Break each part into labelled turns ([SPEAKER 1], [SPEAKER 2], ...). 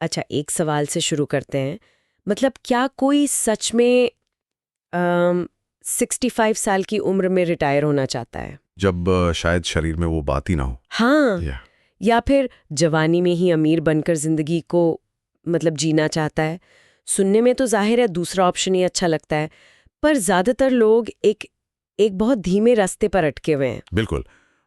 [SPEAKER 1] अच्छा, एक सवाल से शुरू करते हैं। मतलब क्या कोई सच में 65 साल की उम्र में रिटायर होना चाहता है?
[SPEAKER 2] जब शायद शरीर में वो बात ही ना हो।
[SPEAKER 1] हाँ।
[SPEAKER 2] या
[SPEAKER 1] या फिर जवानी में ही अमीर बनकर जिंदगी को मतलब जीना चाहता है? सुनने में तो जाहिर है दूसरा ऑप्शन ही अच्छा लगता है, पर ज्यादातर लोग एक एक बहुत धीमे रास्ते पर अटके हुए हैं।
[SPEAKER 2] बिल्कुल।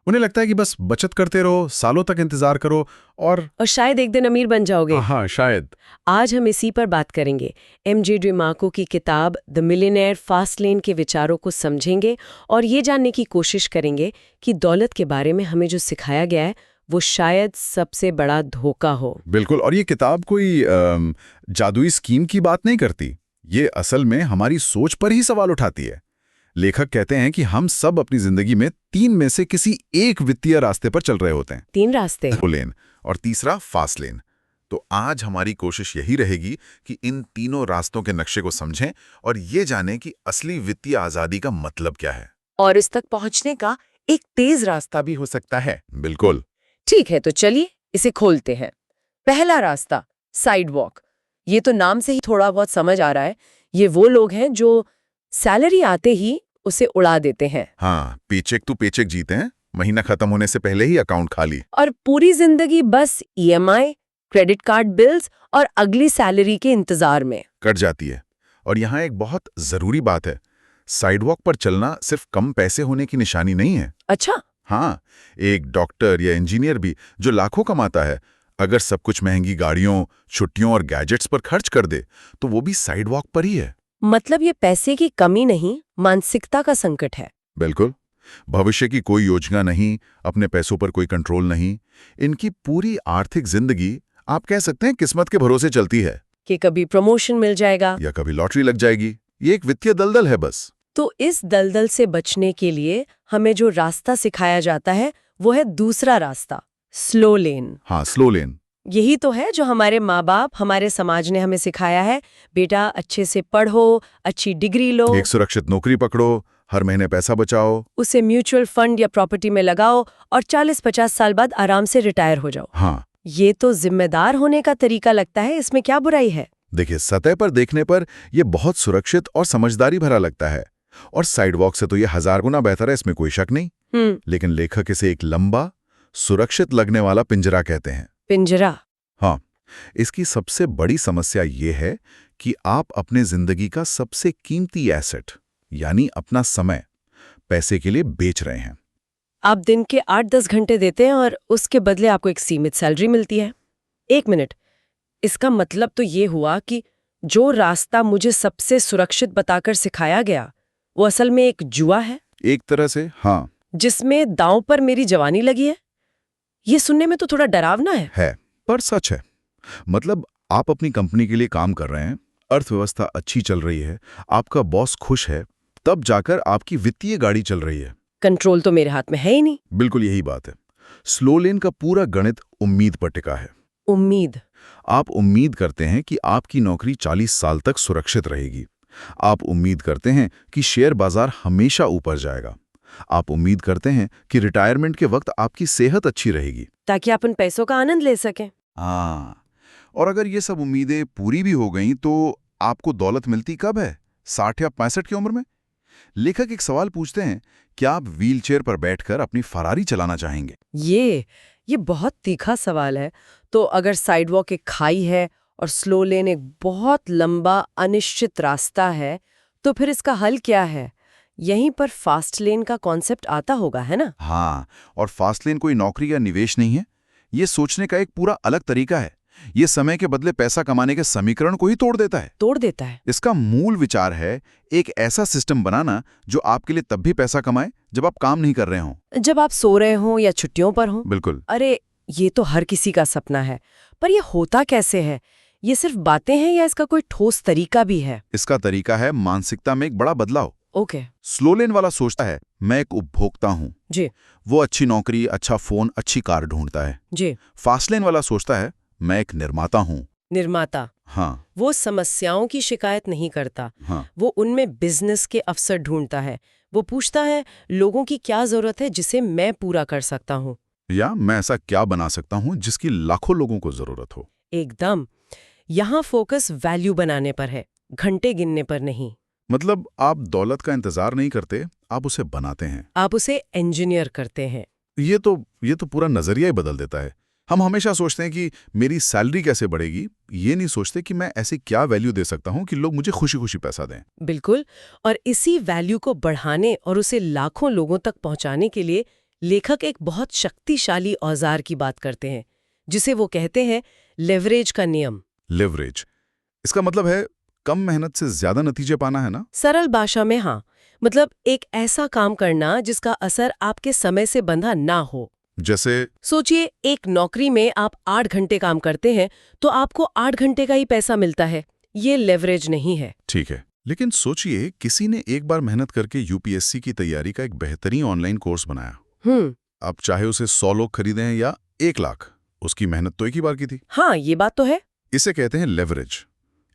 [SPEAKER 2] उन्हें लगता है कि बस बचत करते रहो, सालों तक इंतजार करो और
[SPEAKER 1] शायद एक दिन अमीर बन जाओगे।
[SPEAKER 2] हाँ शायद।
[SPEAKER 1] आज हम इसी पर बात करेंगे। एमजे डिमार्को की किताब द मिलियनेयर फास्ट लेन के विचारों को समझेंगे और ये जानने की कोशिश करेंगे कि दौलत के बारे में हमें जो सिखाया गया है वो शायद सबसे बड़ा धोखा हो।
[SPEAKER 2] बिल्कुल। और ये किताब कोई जादुई स्कीम की बात नहीं करती। ये असल में हमारी सोच पर ही सवाल उठाती है। लेखक कहते हैं कि हम सब अपनी जिंदगी में 3 में से किसी एक वित्तीय रास्ते पर चल रहे होते हैं।
[SPEAKER 1] 3 रास्ते।
[SPEAKER 2] स्लो लेन और तीसरा फास्ट लेन। तो आज हमारी कोशिश यही रहेगी कि इन तीनों रास्तों के नक्शे को समझें और ये जानें कि असली वित्तीय आजादी का मतलब क्या है।
[SPEAKER 3] और इस तक पहुंचने का एक तेज रास्ता भी हो सकता है।
[SPEAKER 2] बिल्कुल।
[SPEAKER 3] ठीक है, तो चलिए इसे खोलते हैं। पहला रास्ता, साइड वॉक। ये तो नाम से ही थोड़ा बहुत समझ आ रहा है। ये वो लोग हैं जो सैलरी आते ही उसे उड़ा देते हैं
[SPEAKER 2] हाँ, पेचेक टू पेचेक जीते हैं। महीना खत्म होने से पहले ही अकाउंट खाली।
[SPEAKER 3] और पूरी जिंदगी बस ईएमआई, क्रेडिट कार्ड बिल्स और अगली सैलरी के इंतजार में
[SPEAKER 2] कट जाती है। और यहाँ एक बहुत जरूरी बात है, साइडवॉक पर चलना सिर्फ कम पैसे होने की निशानी नहीं है।
[SPEAKER 3] अच्छा।
[SPEAKER 2] हाँ, एक डॉक्टर या इंजीनियर भी जो लाखों कमाता है, अगर सब कुछ महंगी गाड़ियों, छुट्टियों और गैजेट्स पर खर्च कर दे तो वो भी साइडवॉक पर ही है।
[SPEAKER 3] मतलब ये पैसे की कमी नहीं, मानसिकता का संकट है।
[SPEAKER 2] बिल्कुल। भविष्य की कोई योजना नहीं, अपने पैसों पर कोई कंट्रोल नहीं। इनकी पूरी आर्थिक जिंदगी आप कह सकते हैं किस्मत के भरोसे चलती है
[SPEAKER 3] कि कभी प्रमोशन मिल जाएगा
[SPEAKER 2] या कभी लॉटरी लग जाएगी। ये एक वित्तीय दलदल है बस।
[SPEAKER 3] तो इस दलदल से बचने के लिए हमें जो रास्ता सिखाया जाता है वो है दूसरा रास्ता, स्लो लेन।
[SPEAKER 2] हाँ, स्लो लेन।
[SPEAKER 3] यही तो है जो हमारे माँ बाप, हमारे समाज ने हमें सिखाया है। बेटा अच्छे से पढ़ो, अच्छी डिग्री लो,
[SPEAKER 2] एक सुरक्षित नौकरी पकड़ो, हर महीने पैसा बचाओ,
[SPEAKER 3] उसे म्यूचुअल फंड या प्रॉपर्टी में लगाओ और 40-50 साल बाद आराम से रिटायर हो जाओ।
[SPEAKER 2] हाँ।
[SPEAKER 3] ये तो जिम्मेदार होने का तरीका लगता है, इसमें क्या बुराई है?
[SPEAKER 2] देखिए, सतह पर देखने पर यह बहुत सुरक्षित और समझदारी भरा लगता है और साइडवॉक से तो यह 1000 गुना बेहतर है, इसमें कोई शक नहीं। लेकिन लेखक इसे एक लंबा, सुरक्षित लगने वाला पिंजरा कहते हैं।
[SPEAKER 3] पिंजरा?
[SPEAKER 2] हाँ, इसकी सबसे बड़ी समस्या ये है कि आप अपने जिंदगी का सबसे कीमती एसेट यानी अपना समय पैसे के लिए बेच रहे हैं।
[SPEAKER 3] आप दिन के 8-10 घंटे देते हैं और उसके बदले आपको एक सीमित सैलरी मिलती है। 1 मिनट, इसका मतलब तो ये हुआ कि जो रास्ता मुझे सबसे सुरक्षित बताकर सिखाया गया वो असल में एक जुआ है,
[SPEAKER 2] एक तरह से, हाँ।
[SPEAKER 3] जिसमें दांव पर मेरी जवानी लगी है। ये सुनने में तो थोड़ा डरावना है।
[SPEAKER 2] पर सच है। मतलब आप अपनी कंपनी के लिए काम कर रहे हैं, अर्थव्यवस्था अच्छी चल रही है, आपका बॉस खुश है, तब जाकर आपकी वित्तीय गाड़ी चल रही है।
[SPEAKER 3] कंट्रोल तो मेरे हाथ में है ही नहीं।
[SPEAKER 2] बिल्कुल यही बात है। स्लो लेन का पूरा गणित उम्मीद पर टिका है।
[SPEAKER 3] उम्मीद?
[SPEAKER 2] आप उम्मीद करते हैं कि आपकी नौकरी 40 साल तक सुरक्षित रहेगी। आप उम्मीद करते हैं कि शेयर बाजार हमेशा ऊपर जाएगा। आप उम्मीद करते हैं कि रिटायरमेंट के वक्त आपकी सेहत अच्छी रहेगी,
[SPEAKER 3] ताकि अपन पैसों का आनंद ले सकें।
[SPEAKER 2] हाँ। और अगर ये सब उम्मीदें पूरी भी हो गईं तो आपको दौलत मिलती कब है? 60 या 65 की उम्र में? लेखक एक सवाल पूछते हैं, क्या आप व्हीलचेयर पर बैठकर अपनी फरारी चलाना चाहेंगे?
[SPEAKER 3] ये बहुत तीखा सवाल है। तो अगर साइडवॉक एक खाई है और स्लो लेन एक बहुत लंबा अनिश्चित रास्ता है, तो फिर इसका हल क्या है? यहीं पर फास्ट लेन का कॉन्सेप्ट आता होगा, है ना?
[SPEAKER 2] हाँ, और फास्ट लेन कोई नौकरी या निवेश नहीं है। ये सोचने का एक पूरा अलग तरीका है। ये समय के बदले पैसा कमाने के समीकरण को ही तोड़ देता है।
[SPEAKER 3] तोड़ देता है?
[SPEAKER 2] इसका मूल विचार है एक ऐसा सिस्टम बनाना जो आपके लिए तब भी पैसा कमाए जब आप काम नहीं कर रहे हों।
[SPEAKER 3] जब आप सो रहे हों या छुट्टियों पर हों।
[SPEAKER 2] बिल्कुल।
[SPEAKER 3] अरे, ये तो हर किसी का सपना है, पर ये होता कैसे है? ये सिर्फ बातें हैं या इसका कोई ठोस तरीका भी है?
[SPEAKER 2] इसका तरीका है मानसिकता में एक बड़ा बदलाव।
[SPEAKER 3] ओके।
[SPEAKER 2] स्लो लेन वाला सोचता है मैं एक उपभोक्ता हूं।
[SPEAKER 3] जी।
[SPEAKER 2] वो अच्छी नौकरी, अच्छा फोन, अच्छी कार ढूंढता है।
[SPEAKER 3] जी।
[SPEAKER 2] फास्ट लेन वाला सोचता है मैं एक निर्माता हूं।
[SPEAKER 3] निर्माता?
[SPEAKER 2] हाँ।
[SPEAKER 3] वो समस्याओं की शिकायत नहीं करता।
[SPEAKER 2] हाँ।
[SPEAKER 3] वो उनमें बिजनेस के अवसर ढूंढता है। वो पूछता है लोगों की क्या जरूरत है जिसे मैं पूरा कर सकता हूँ,
[SPEAKER 2] या मैं ऐसा क्या बना सकता हूं जिसकी लाखों लोगों को जरूरत हो।
[SPEAKER 3] एकदम। यहाँ फोकस वैल्यू बनाने पर है, घंटे गिनने पर नहीं।
[SPEAKER 2] मतलब आप दौलत का इंतजार नहीं करते, आप उसे बनाते हैं।
[SPEAKER 3] आप उसे इंजीनियर करते हैं।
[SPEAKER 2] ये तो पूरा नजरिया ही बदल देता है। हम हमेशा सोचते हैं कि मेरी सैलरी कैसे बढ़ेगी, ये नहीं सोचते कि मैं ऐसी क्या वैल्यू दे सकता हूं कि लोग मुझे खुशी खुशी पैसा दें।
[SPEAKER 3] बिल्कुल, और इसी वैल्यू को बढ़ाने और उसे लाखों लोगों तक पहुंचाने के लिए लेखक एक बहुत शक्तिशाली औजार की बात करते हैं, जिसे वो कहते हैं लेवरेज का नियम।
[SPEAKER 2] लेवरेज, इसका मतलब है कम मेहनत से ज्यादा नतीजे पाना, है ना?
[SPEAKER 3] सरल भाषा में हाँ, मतलब एक ऐसा काम करना जिसका असर आपके समय से बंधा ना हो।
[SPEAKER 2] जैसे
[SPEAKER 3] सोचिए, एक नौकरी में आप 8 घंटे काम करते हैं तो आपको 8 घंटे का ही पैसा मिलता है। ये लेवरेज नहीं है।
[SPEAKER 2] ठीक है, लेकिन सोचिए किसी ने एक बार मेहनत करके यूपीएससी की तैयारी का एक बेहतरीन ऑनलाइन कोर्स बनाया। अब चाहे उसे 100 लोग खरीदें या 1 लाख, उसकी मेहनत तो एक ही बार की थी।
[SPEAKER 3] हाँ, ये बात तो है।
[SPEAKER 2] इसे कहते हैं लेवरेज।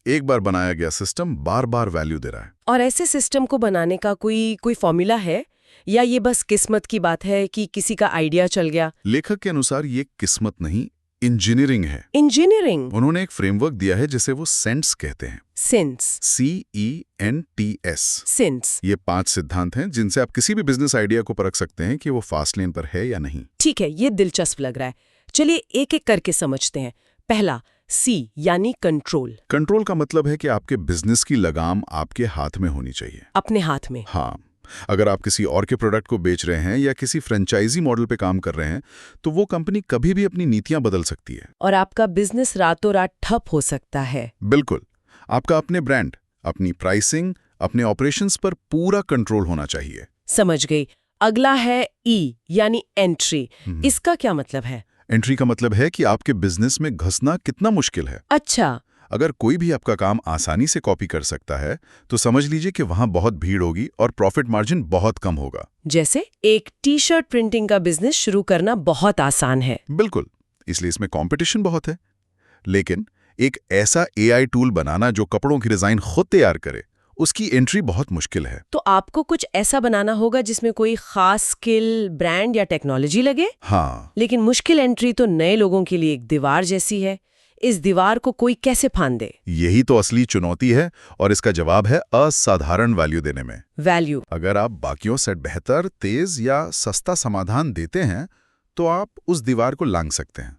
[SPEAKER 2] एक बार बनाया गया सिस्टम बार बार वैल्यू दे रहा है।
[SPEAKER 3] और ऐसे सिस्टम को बनाने का कोई फॉर्मूला है, या ये बस किस्मत की बात है कि किसी का आइडिया चल गया?
[SPEAKER 2] लेखक के अनुसार ये किस्मत नहीं, इंजीनियरिंग है।
[SPEAKER 3] इंजीनियरिंग?
[SPEAKER 2] उन्होंने एक फ्रेमवर्क दिया है जिसे वो सेंस कहते हैं।
[SPEAKER 3] सेंस?
[SPEAKER 2] CENTS।
[SPEAKER 3] सेंस।
[SPEAKER 2] ये 5 सिद्धांत हैं जिनसे आप किसी भी बिजनेस आइडिया को परख सकते हैं कि वो फास्ट लेन पर है या नहीं।
[SPEAKER 3] ठीक है, ये दिलचस्प लग रहा है। चलिए एक एक करके समझते हैं। पहला, C यानी कंट्रोल।
[SPEAKER 2] कंट्रोल का मतलब है कि आपके बिजनेस की लगाम आपके हाथ में होनी चाहिए।
[SPEAKER 3] अपने हाथ में?
[SPEAKER 2] हाँ, अगर आप किसी और के प्रोडक्ट को बेच रहे हैं या किसी फ्रेंचाइजी मॉडल पे काम कर रहे हैं तो वो कंपनी कभी भी अपनी नीतियां बदल सकती है।
[SPEAKER 3] और आपका बिजनेस रातों रात ठप हो सकता है।
[SPEAKER 2] बिल्कुल, आपका अपने ब्रांड, अपनी प्राइसिंग, अपने ऑपरेशंस पर पूरा कंट्रोल होना चाहिए।
[SPEAKER 3] समझ गई। अगला है E यानी एंट्री। इसका क्या मतलब है?
[SPEAKER 2] एंट्री का मतलब है कि आपके बिजनेस में घुसना कितना मुश्किल है।
[SPEAKER 3] अच्छा।
[SPEAKER 2] अगर कोई भी आपका काम आसानी से कॉपी कर सकता है तो समझ लीजिए कि वहां बहुत भीड़ होगी और प्रॉफिट मार्जिन बहुत कम होगा।
[SPEAKER 3] जैसे एक टी-शर्ट प्रिंटिंग का बिजनेस शुरू करना बहुत आसान है।
[SPEAKER 2] बिल्कुल, इसलिए इसमें कंपटीशन बहुत है। लेकिन एक ऐसा AI टूल बनाना जो कपड़ों की डिजाइन खुद तैयार करे, उसकी एंट्री बहुत मुश्किल है।
[SPEAKER 3] तो आपको कुछ ऐसा बनाना होगा जिसमें कोई खास स्किल, ब्रांड या टेक्नोलॉजी लगे।
[SPEAKER 2] हाँ,
[SPEAKER 3] लेकिन मुश्किल एंट्री तो नए लोगों के लिए एक दीवार जैसी है। इस दीवार को कोई कैसे फांद दे?
[SPEAKER 2] यही तो असली चुनौती है और इसका जवाब है असाधारण वैल्यू देने में।
[SPEAKER 3] वैल्यू?
[SPEAKER 2] अगर आप बाकियों से बेहतर, तेज या सस्ता समाधान देते हैं तो आप उस दीवार को लांघ सकते हैं।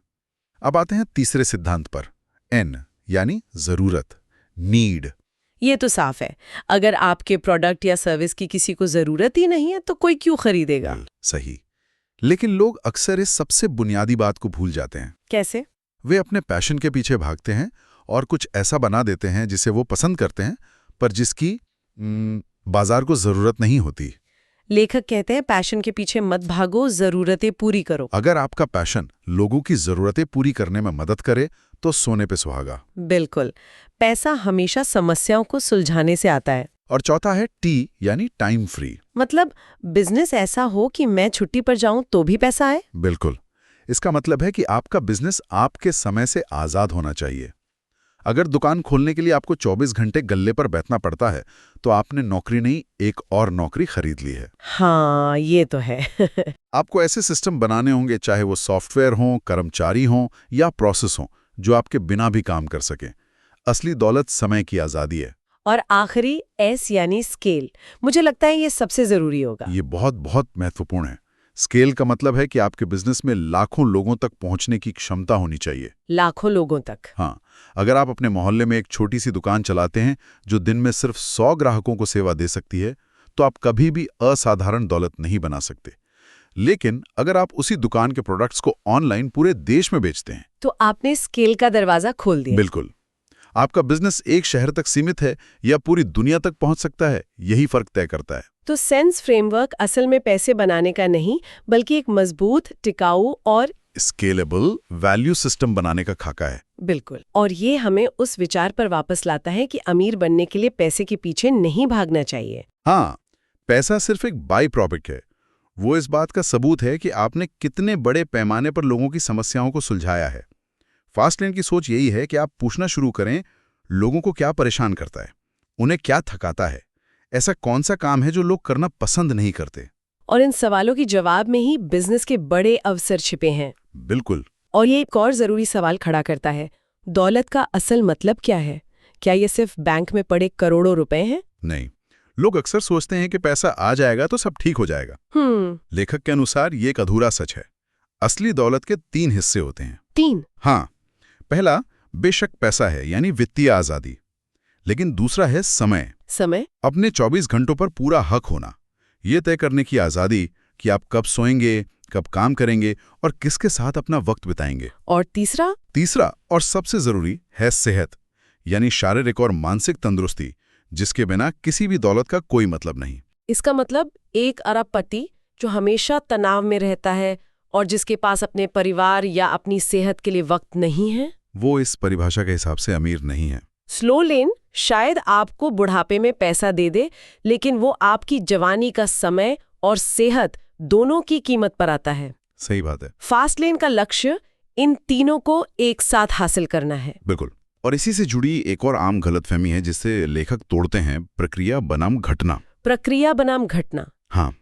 [SPEAKER 2] अब आते हैं तीसरे सिद्धांत पर, N यानी जरूरत, नीड।
[SPEAKER 3] ये तो साफ है, अगर आपके प्रोडक्ट या सर्विस की किसी को जरूरत ही नहीं है तो कोई क्यों खरीदेगा?
[SPEAKER 2] सही, लेकिन लोग अक्सर इस सबसे बुनियादी बात को भूल जाते हैं।
[SPEAKER 3] कैसे?
[SPEAKER 2] वे अपने पैशन के पीछे भागते हैं और कुछ ऐसा बना देते हैं जिसे वो पसंद करते हैं पर जिसकी बाजार को जरूरत नहीं होती।
[SPEAKER 3] लेखक कहते हैं पैशन के पीछे मत भागो, जरूरतें पूरी करो।
[SPEAKER 2] अगर आपका पैशन लोगों की जरूरतें पूरी करने में मदद करे तो सोने पे सुहागा।
[SPEAKER 3] बिल्कुल, पैसा हमेशा समस्याओं को सुलझाने से आता है।
[SPEAKER 2] और चौथा है T यानी टाइम फ्री।
[SPEAKER 3] मतलब बिजनेस ऐसा हो कि मैं छुट्टी पर जाऊं तो भी पैसा आए।
[SPEAKER 2] बिल्कुल, इसका मतलब है कि आपका बिजनेस आपके समय से आजाद होना चाहिए। अगर दुकान खोलने के लिए आपको 24 घंटे गल्ले पर बैठना पड़ता है तो आपने नौकरी नहीं, एक और नौकरी खरीद ली है।
[SPEAKER 3] हाँ, ये तो है।
[SPEAKER 2] आपको ऐसे सिस्टम बनाने होंगे, चाहे वो सॉफ्टवेयर हों, कर्मचारी हों या प्रोसेस हों, जो आपके बिना भी काम कर सकें। असली दौलत समय की आज़ादी है।
[SPEAKER 3] और आखिरी S यानी स्केल। मुझे लगता है ये सबसे जरूरी होगा।
[SPEAKER 2] ये बहुत बहुत महत्वपूर्ण है। स्केल का मतलब है कि आपके बिजनेस में लाखों लोगों तक पहुंचने की क्षमता होनी चाहिए।
[SPEAKER 3] लाखों लोगों तक?
[SPEAKER 2] हाँ, अगर आप अपने मोहल्ले में एक छोटी सी दुकान चलाते हैं जो दिन में सिर्फ 100 ग्राहकों को सेवा दे सकती है तो आप कभी भी असाधारण दौलत नहीं बना सकते। लेकिन अगर आप उसी दुकान के प्रोडक्ट्स को ऑनलाइन पूरे देश में बेचते हैं
[SPEAKER 3] तो आपने स्केल का दरवाजा खोल दिया।
[SPEAKER 2] बिल्कुल, आपका बिजनेस एक शहर तक सीमित है या पूरी दुनिया तक पहुंच सकता है, यही फर्क तय करता है।
[SPEAKER 3] तो सेंस फ्रेमवर्क असल में पैसे बनाने का नहीं बल्कि एक मजबूत, टिकाऊ और
[SPEAKER 2] स्केलेबल वैल्यू सिस्टम बनाने का खाका है।
[SPEAKER 3] बिल्कुल, और ये हमें उस विचार पर वापस लाता है कि अमीर बनने के लिए पैसे के पीछे नहीं भागना चाहिए।
[SPEAKER 2] हाँ, पैसा सिर्फ एक बाई प्रोडक्ट है। वो इस बात का सबूत है कि आपने कितने बड़े पैमाने पर लोगों की समस्याओं को सुलझाया है। फास्टलेन की सोच यही है कि आप पूछना शुरू करें, लोगों को क्या परेशान करता है, उन्हें क्या थकाता है, ऐसा कौन सा काम है जो लोग करना पसंद नहीं करते।
[SPEAKER 3] और इन सवालों के जवाब में ही बिजनेस के बड़े अवसर छिपे हैं।
[SPEAKER 2] बिल्कुल।
[SPEAKER 3] और ये एक और जरूरी सवाल खड़ा करता है, दौलत का असल मतलब क्या है? क्या ये सिर्फ बैंक में पड़े करोड़ों रुपए हैं?
[SPEAKER 2] नहीं, लोग अक्सर सोचते हैं कि पैसा आ जाएगा तो सब ठीक हो जाएगा। लेखक के अनुसार ये एक अधूरा सच है। असली दौलत के 3 हिस्से होते हैं।
[SPEAKER 3] 3?
[SPEAKER 2] हाँ, पहला बेशक पैसा है, यानी वित्तीय आजादी। लेकिन दूसरा है समय।
[SPEAKER 3] समय?
[SPEAKER 2] अपने 24 घंटों पर पूरा हक होना, ये तय करने की आजादी कि आप कब सोएंगे, कब काम करेंगे और किसके साथ अपना वक्त बिताएंगे।
[SPEAKER 3] और तीसरा?
[SPEAKER 2] तीसरा और सबसे जरूरी है सेहत, यानी शारीरिक और मानसिक तंदुरुस्ती, जिसके बिना किसी भी दौलत का कोई मतलब नहीं।
[SPEAKER 3] इसका मतलब एक अरबपति जो हमेशा तनाव में रहता है और जिसके पास अपने परिवार या अपनी सेहत के लिए वक्त नहीं है,
[SPEAKER 2] वो इस परिभाषा के हिसाब से अमीर नहीं है।
[SPEAKER 3] स्लो लेन शायद आपको बुढ़ापे में पैसा दे दे, लेकिन वो आपकी जवानी का समय और सेहत दोनों की कीमत पर आता है।
[SPEAKER 2] सही बात है।
[SPEAKER 3] फास्ट लेन का लक्ष्य इन तीनों को एक साथ हासिल करना है।
[SPEAKER 2] बिल्कुल। और इसी से जुड़ी एक और आम गलतफहमी है जिसे लेखक तोड़ते हैं, प्रक्रिया बनाम घटना।
[SPEAKER 3] प्रक्रिया बनाम घटना?
[SPEAKER 2] हाँ,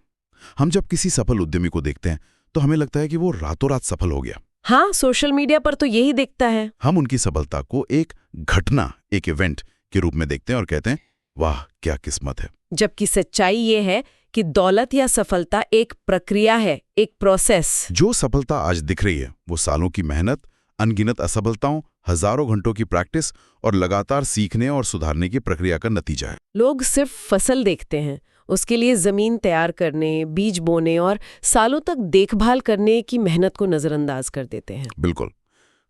[SPEAKER 2] हम जब किसी सफल उद्यमी को देखते हैं तो हमें लगता है कि वो रातों रात सफल हो गया।
[SPEAKER 3] हाँ, सोशल मीडिया पर तो यही दिखता है।
[SPEAKER 2] हम उनकी सफलता को एक घटना, एक इवेंट के रूप में देखते हैं और कहते हैं, वाह क्या किस्मत है।
[SPEAKER 3] जबकि सच्चाई ये है कि दौलत या सफलता एक प्रक्रिया है, एक प्रोसेस।
[SPEAKER 2] जो सफलता आज दिख रही है वो सालों की मेहनत, अनगिनत असफलताओं, हजारों घंटों की प्रैक्टिस और लगातार सीखने और सुधारने की प्रक्रिया का नतीजा है।
[SPEAKER 3] लोग सिर्फ फसल देखते हैं, उसके लिए जमीन तैयार करने, बीज बोने और सालों तक देखभाल करने की मेहनत को नजरअंदाज कर देते हैं।
[SPEAKER 2] बिल्कुल।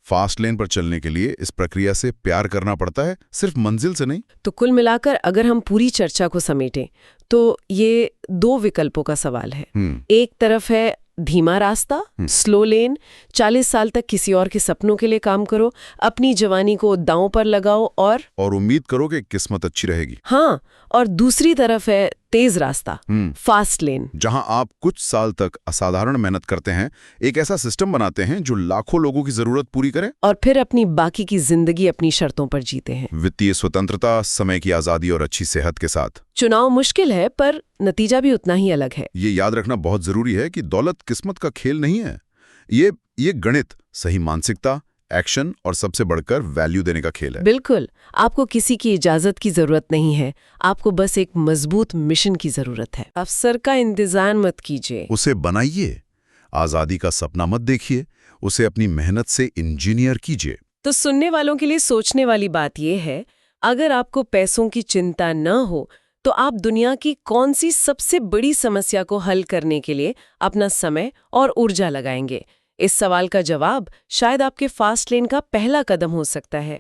[SPEAKER 2] फास्ट लेन पर चलने के लिए इस प्रक्रिया से प्यार करना पड़ता है, सिर्फ मंजिल से नहीं।
[SPEAKER 3] तो कुल मिलाकर अगर हम पूरी चर्चा को समेटें तो ये 2 विकल्पों का सवाल है। एक तरफ है धीमा रास्ता, स्लो लेन, 40 साल तक किसी और के सपनों के लिए काम करो, अपनी जवानी को दांव पर लगाओ और
[SPEAKER 2] उम्मीद करो कि किस्मत अच्छी रहेगी।
[SPEAKER 3] हाँ, और दूसरी तरफ है तेज रास्ता, फास्ट लेन,
[SPEAKER 2] जहां आप कुछ साल तक असाधारण मेहनत करते हैं, एक ऐसा सिस्टम बनाते हैं जो लाखों लोगों की जरूरत पूरी करे
[SPEAKER 3] और फिर अपनी बाकी की जिंदगी अपनी शर्तों पर जीते हैं।
[SPEAKER 2] वित्तीय स्वतंत्रता, समय की आजादी और अच्छी सेहत के साथ।
[SPEAKER 3] चुनाव मुश्किल है पर नतीजा भी उतना ही अलग है।
[SPEAKER 2] ये याद रखना बहुत जरूरी है कि दौलत किस्मत का खेल नहीं है। ये गणित, सही मानसिकता, एक्शन और सबसे बढ़कर वैल्यू देने का खेल है।
[SPEAKER 3] बिल्कुल, आपको किसी की इजाजत की जरूरत नहीं है, आपको बस एक मजबूत मिशन की जरूरत है। अफसर का इंतजार मत कीजिए,
[SPEAKER 2] उसे बनाइए। आजादी का सपना मत देखिए, उसे अपनी मेहनत से इंजीनियर कीजिए।
[SPEAKER 3] तो सुनने वालों के लिए सोचने वाली बात यह है, अगर आपको पैसों की चिंता न हो तो आप दुनिया की कौन सी सबसे बड़ी समस्या को हल करने के लिए अपना समय और ऊर्जा लगाएंगे? इस सवाल का जवाब शायद आपके फास्ट लेन का पहला कदम हो सकता है।